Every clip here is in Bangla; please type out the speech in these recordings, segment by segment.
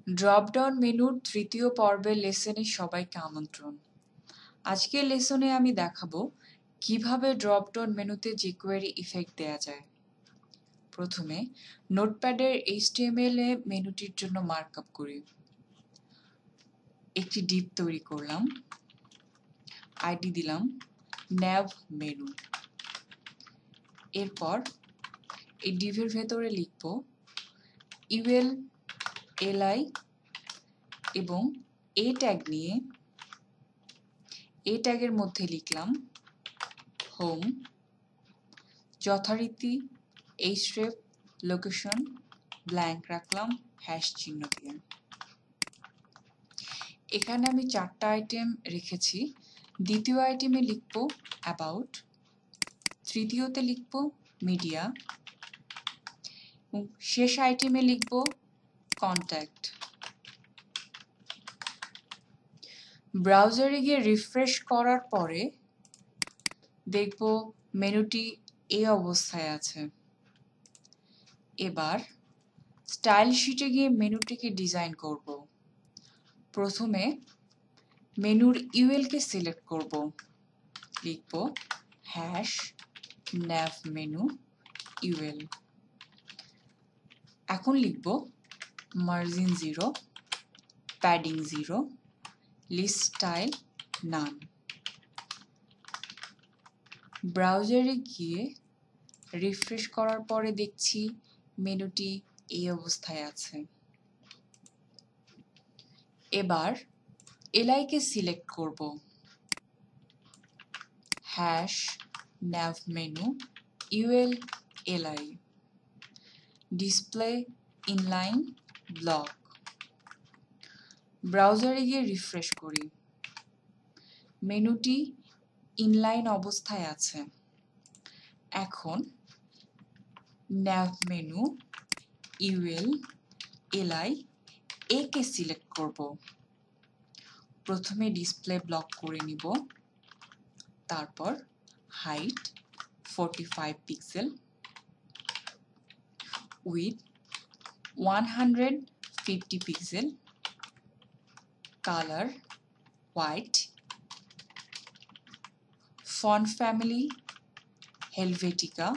ড্রপ-ডাউন মেনুর তৃতীয় পর্বের লেসনে সবাইকে আমন্ত্রণ। আজকের লেসনে আমি দেখাবো কিভাবে ড্রপ-ডাউন মেনুতে jQuery ইফেক্ট দেয়া যায়। প্রথমে নোটপ্যাডের HTML এ মেনুটির জন্য মার্কআপ করি। একটি ডিভ তৈরি করলাম, আইডি দিলাম nav মেনু। এরপর এই ডিভের ভেতরে লিখব ul li এবং a ট্যাগ নিয়ে a ট্যাগের মধ্যে লিখলাম হোম, যথারীতি href লোকেশন ব্ল্যাঙ্ক রাখলাম হ্যাশ চিহ্ন দিয়ে। এখানে আমি 4টা আইটেম রেখেছি। দ্বিতীয় আইটেমে লিখব অ্যাবাউট, তৃতীয়তে লিখব মিডিয়া, শেষ আইটেমে লিখব কন্ট্যাক্ট। ব্রাউজারে গিয়ে রিফ্রেশ করার পরে দেখব মেনুটি এই অবস্থায় আছে। এবার স্টাইল শিটে গিয়ে মেনুটিকে ডিজাইন করব। প্রথমে মেনুর ইউএল কে সিলেক্ট করব, লিখব হ্যাশ nav মেনু ইউএল। এখন লিখব মার্জিন 0, প্যাডিং 0, লিস্ট স্টাইল নান। ব্রাউজারে গিয়ে রিফ্রেশ করার পরে দেখছি মেনুটি এই অবস্থায় আছে। এবার li কে সিলেক্ট করব, hash nav menu ul li, display inline block. ব্রাউজারে গিয়ে রিফ্রেশ করি, মেনুটি ইনলাইন অবস্থায় আছে। এখন nav menu ul li a K select করব। প্রথমে ডিসপ্লে ব্লক করে নিব, তারপর height 45 pixel, with 150 pixel, colour white, font family Helvetica,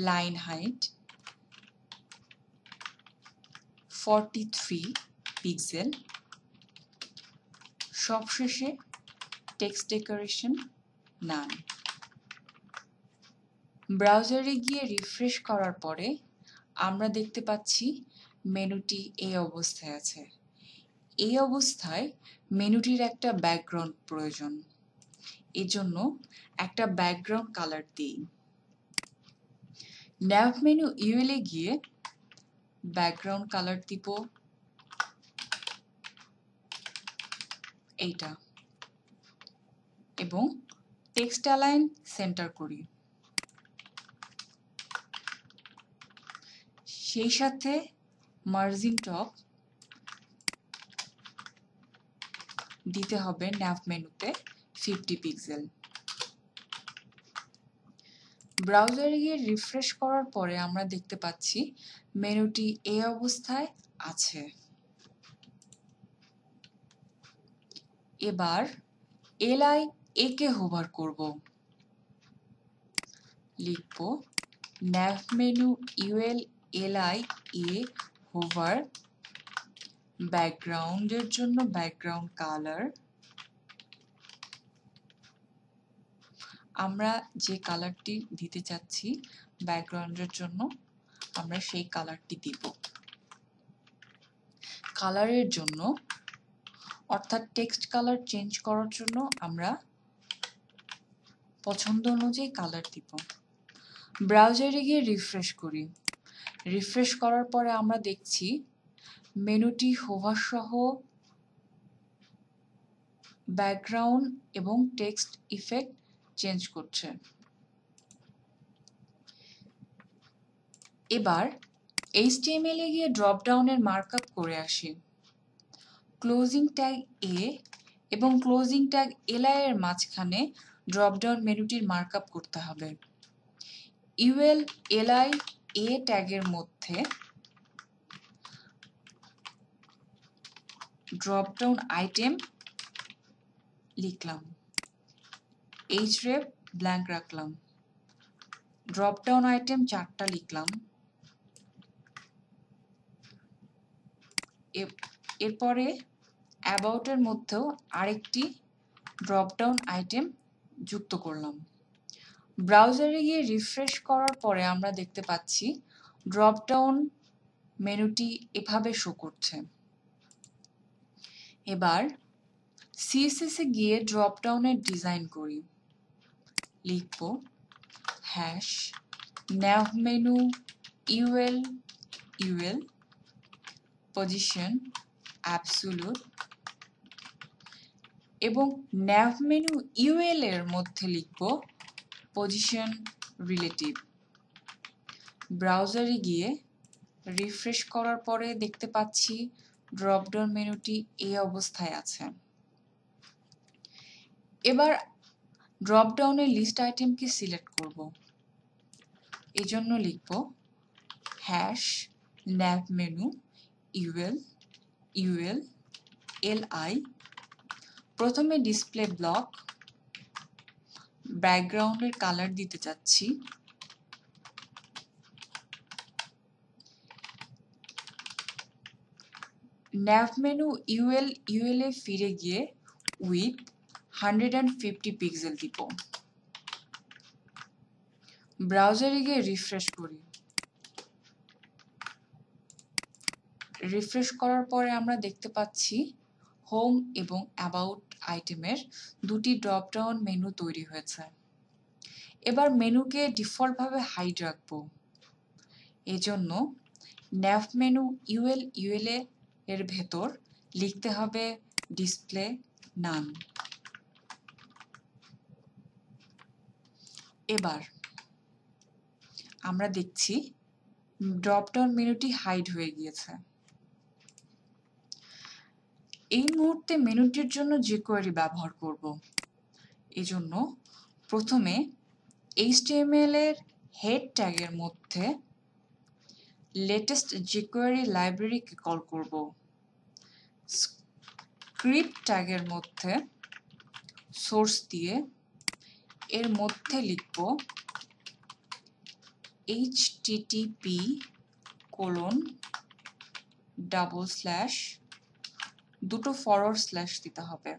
line height 43 pixel, সবশেষে টেক্সট ডেকোরেশন নান। ব্রাউজারে গিয়ে রিফ্রেশ করার পরে আমরা দেখতে পাচ্ছি মেনুটি এই অবস্থায় আছে। এই অবস্থায় মেনুটির একটা ব্যাকগ্রাউন্ড প্রয়োজন, এজন্য একটা ব্যাকগ্রাউন্ড কালার দিই। nav মেনু ইউএল এ গিয়ে ব্যাকগ্রাউন্ড কালার দিব এইটা এবং টেক্সট অ্যালাইন সেন্টার করি। সেই সাথে মার্জিন টপ দিতে হবে nav মেনুতে 50 পিক্সেল। ব্রাউজারে গিয়ে রিফ্রেশ করার পরে আমরা দেখতে পাচ্ছি মেনুটি এই অবস্থায় আছে। এবার li a কে হোভার করব, লিখব nav menu ul li a hover, ব্যাকগ্রাউন্ডের জন্য ব্যাকগ্রাউন্ড কালার, আমরা যে কালারটি দিতে চাচ্ছি ব্যাকগ্রাউন্ডের জন্য আমরা সেই কালারটি দিব। কালারের জন্য অর্থাৎ টেক্সট কালার চেঞ্জ করার জন্য আমরা পছন্দ অনুযায়ী কালার দিব। ব্রাউজারে গিয়ে রিফ্রেশ করি, রিফ্রেশ করার পরে আমরা দেখছি মেনুটি হোভার সহ ব্যাকগ্রাউন্ড এবং টেক্সট ইফেক্ট চেঞ্জ করছে। এবার HTML এ গিয়ে ড্রপ ডাউনের মার্কআপ করে আসি। ক্লোজিং ট্যাগ এ এবং ক্লোজিং ট্যাগ li এর মাঝখানে ড্রপ ডাউন মেনুটির মার্কআপ করতে হবে। ul li a ট্যাগের মধ্যে ড্রপ ডাউন আইটেম লিখলাম, href ব্ল্যাঙ্ক রাখলাম, ড্রপ ডাউন আইটেম 4টা লিখলাম, এরপরে অ্যাবাউট এর মধ্যেও আরেকটি ড্রপ ডাউন আইটেম যুক্ত করলাম। ব্রাউজারে গিয়ে রিফ্রেশ করার পরে আমরা দেখতে পাচ্ছি ড্রপ ডাউন মেনুটি এভাবে শো করছে। এবার CSS এ গিয়ে ড্রপ ডাউনের ডিজাইন করি, লিখব hash nav menu ul position absolute এবং nav মেনু ul এর মধ্যে লিখব পজিশন রিলেটিভ। ব্রাউজারে গিয়ে রিফ্রেশ করার পরে দেখতে পাচ্ছি ড্রপ ডাউন মেনুটি এই অবস্থায় আছে। এবার ড্রপ ডাউনের লিস্ট আইটেমকে সিলেক্ট করব, এজন্য লিখব hash nav menu ul li। প্রথমে ডিসপ্লে ব্লক, ব্যাকগ্রাউন্ডের কালার দিতে চাচ্ছি, nav মেনু ul এ ফিরে গিয়ে উইথ 150 পিক্সেল দিব। ব্রাউজারে গিয়ে রিফ্রেশ করি, রিফ্রেশ করার পরে আমরা দেখতে পাচ্ছি হোম এবং অ্যাবাউট আইটেমের দুটি ড্রপ ডাউন মেনু তৈরি হয়েছে। এবার মেনুকে ডিফল্টভাবে হাইড রাখবো, এজন্য nav মেনু ul এর ভেতর লিখতে হবে ডিসপ্লে নান। এবার আমরা দেখছি ড্রপ ডাউন মেনুটি হাইড হয়ে গিয়েছে। এই মুহূর্তে মেনুটির জন্য jQuery ব্যবহার করব, এজন্য প্রথমে HTML এর হেড ট্যাগের মধ্যে লেটেস্ট jQuery লাইব্রেরিকে কল করব। স্ক্রিপ্ট ট্যাগের মধ্যে সোর্স দিয়ে এর মধ্যে লিখব http:// দুটো ফরওয়ার্ড স্ল্যাশ দিতে হবে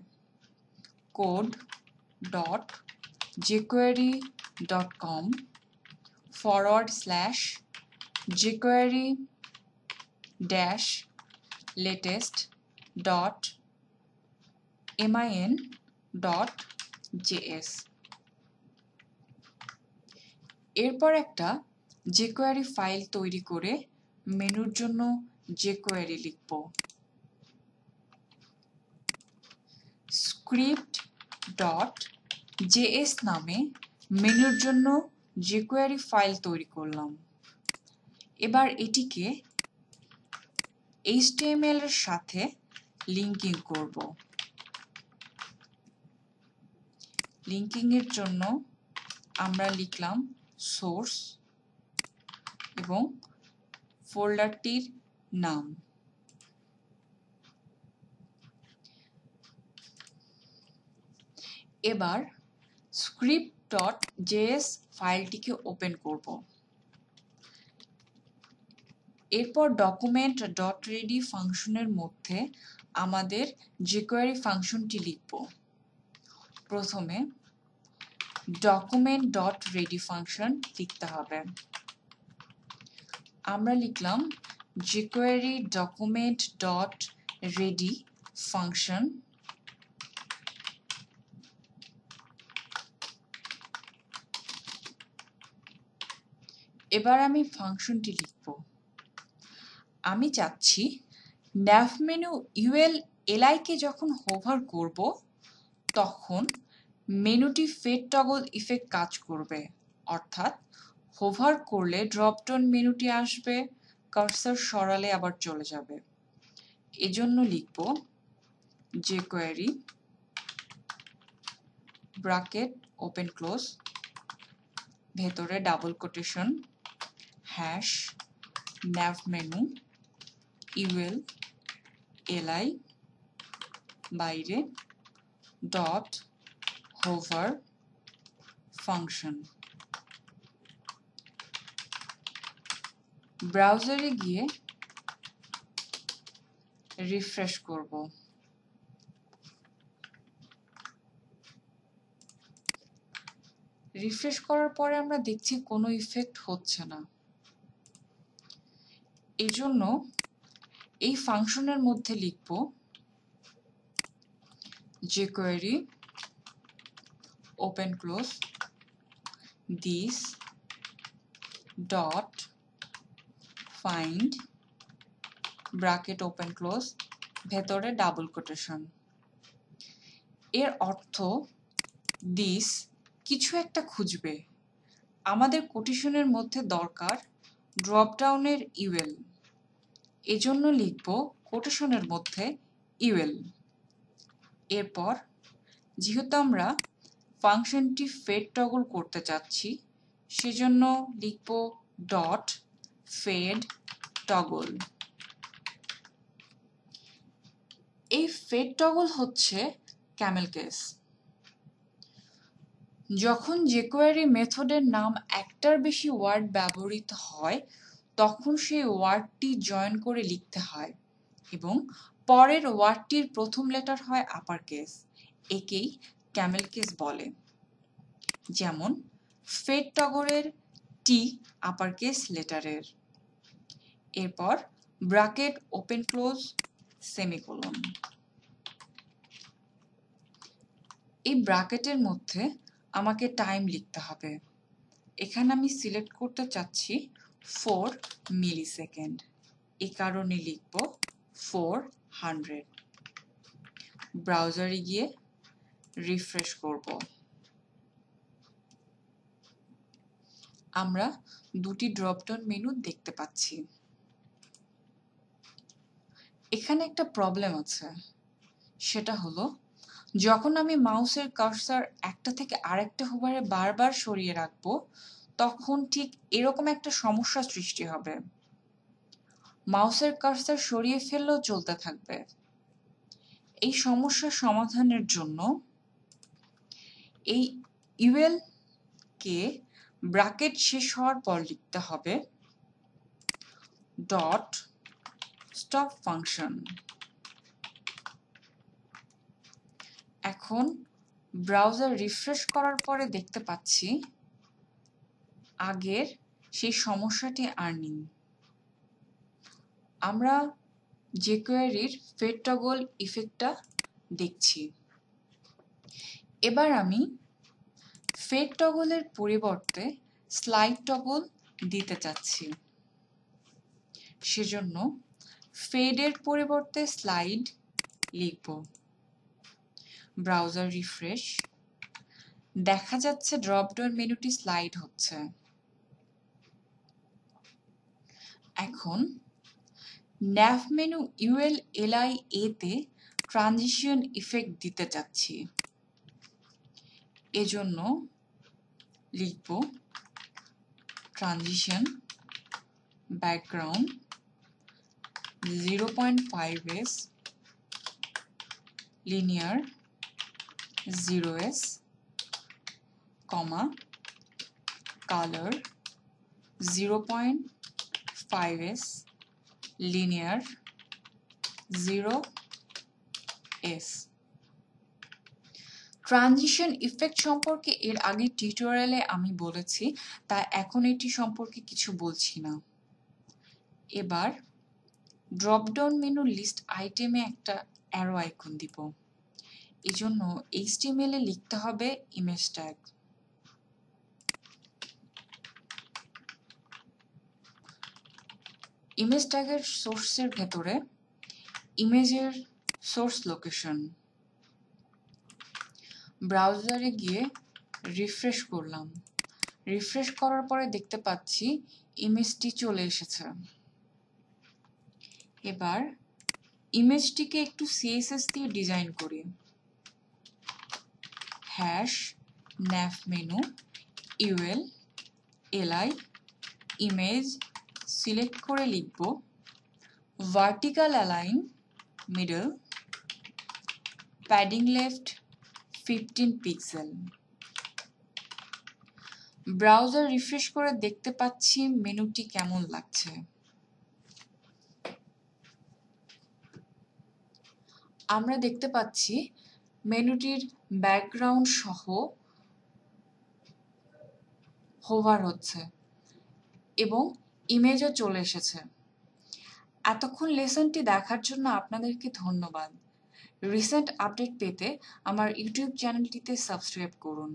code.jQuery-latest.min.js। এরপর একটা jQuery ফাইল তৈরি করে মেনুর জন্য jQuery লিখব। script.js নামে মেনুর জন্য jQuery ফাইল তৈরি করলাম। এবার এটিকে HTML এর সাথে লিঙ্কিং করব। লিঙ্কিং এর জন্য আমরা লিখলাম সোর্স এবং ফোল্ডারটির নাম। এবার script.js ফাইলটিকে ওপেন করব। এরপর document.ready ফাংশনের মধ্যে আমাদের jQuery ফাংশনটি লিখব। প্রথমে document.ready ফাংশন লিখতে হবে। আমরা লিখলাম jQuery document.ready ফাংশন। এবার আমি ফাংশনটি লিখব। আমি চাচ্ছি nav মেনু ul কে যখন হোভার করব তখন মেনুটি ফেড টগল ইফেক্ট কাজ করবে, অর্থাৎ হোভার করলে ড্রপ ডাউন মেনুটি আসবে, কার্সর সরালে আবার চলে যাবে। এজন্য লিখব jQuery ব্র্যাকেট ওপেন ক্লোজ ভেতরে double quotation hash nav menu ul li বাইরে ডট হোভার ফাংশন। ব্রাউজারে গিয়ে রিফ্রেশ করব। রিফ্রেশ করার পরে আমরা দেখছি কোনো ইফেক্ট হচ্ছে না। এজন্য এই ফাংশনের মধ্যে লিখব jQuery open close this dot find bracket open close ভেতরে ডাবল কোটেশন। এর অর্থ দিস কিছু একটা খুঁজবে। আমাদের কোটেশনের মধ্যে দরকার ড্রপডাউনের ইউএল, এজন্য লিখব কোটেশনের মধ্যে ইউএল। এরপর যেহেতু আমরা ফাংশনটি ফেড টগল করতে চাচ্ছি, সেজন্য লিখব ডট ফেড টগল। এই ফেড টগল হচ্ছে ক্যামেল কেস। যখন jQuery মেথডের নাম একটার বেশি ওয়ার্ড ব্যবহৃত হয় তখন সেই ওয়ার্ডটি জয়েন করে লিখতে হয় এবং পরের ওয়ার্ডটির প্রথম লেটার হয় আপার কেস। একেই ক্যামেল কেস বলে। যেমন ফেড টগলের টি আপার কেস লেটারের। এরপর ব্র্যাকেট ওপেন ক্লোজ সেমিকোলন। এই ব্র্যাকেটের মধ্যে আমাকে টাইম লিখতে হবে। এখানে আমি সিলেক্ট করতে চাচ্ছি 4 মিলিসেকেন্ড, এই কারণে লিখব 400। ব্রাউজারে গিয়ে রিফ্রেশ করব। আমরা দুটি ড্রপডাউন মেনু দেখতে পাচ্ছি। এখানে একটা প্রবলেম আছে, সেটা হলো যখন আমি মাউসের কার্সার একটা থেকে আরেকটা হোভারে বারবার সরিয়ে রাখবো তখন ঠিক এরকম একটা সমস্যা সৃষ্টি হবে। মাউসের কার্সার সরিয়ে ফেললেও চলতে থাকবে। এই সমস্যার সমাধানের জন্য এই ইউএল কে ব্র্যাকেট শেষ হওয়ার পর লিখতে হবে ডট স্টপ ফাংশন। এখন ব্রাউজার রিফ্রেশ করার পরে দেখতে পাচ্ছি আগের সেই সমস্যাটি আর নেই। আমরা jQueryর ফেড টগল ইফেক্টটা দেখছি। এবার আমি ফেড টগলের পরিবর্তে স্লাইড টগল দিতে চাচ্ছি। সেজন্য ফেডের পরিবর্তে স্লাইড লিখব। ব্রাউজার রিফ্রেশ, দেখা যাচ্ছে ড্রপডাউন মেনুটি স্লাইড হচ্ছে। এখন nav মেনু ULLI A তে ট্রানজিশন ইফেক্ট দিতে চাচ্ছি। এজন্য লিখব transition background 0.5s linear 0s, color 0.5s linear 0s। Transition effect সম্পর্কে এর আগে টিউটোরিয়ালে আমি বলেছি, তাই এখন এটি সম্পর্কে কিছু বলছি না। এবার ড্রপডাউন মেনু লিস্ট আইটেমে একটা অ্যারো আইকন দিব। এজন্য HTML এ লিখতে হবে ইমেজ ট্যাগ। ইমেজ ট্যাগের সোর্সের ভেতরে ইমেজের সোর্স লোকেশন। ব্রাউজারে গিয়ে রিফ্রেশ করলাম। রিফ্রেশ করার পরে দেখতে পাচ্ছি ইমেজটি চলে এসেছে। এবার ইমেজটিকে একটু CSS দিয়ে ডিজাইন করি। Hash nav menu ULLI image select করে লিখব vertical align middle padding left 15 pixel. Browser refresh করে দেখতে পাচ্ছি মেনুটি কেমন লাগছে। আমরা দেখতে পাচ্ছি মেনুটির ব্যাকগ্রাউন্ড সহ হোভার হচ্ছে এবং ইমেজও চলে এসেছে। এতক্ষণ লেসনটি দেখার জন্য আপনাদেরকে ধন্যবাদ। রিসেন্ট আপডেট পেতে আমার ইউটিউব চ্যানেলটিতে সাবস্ক্রাইব করুন।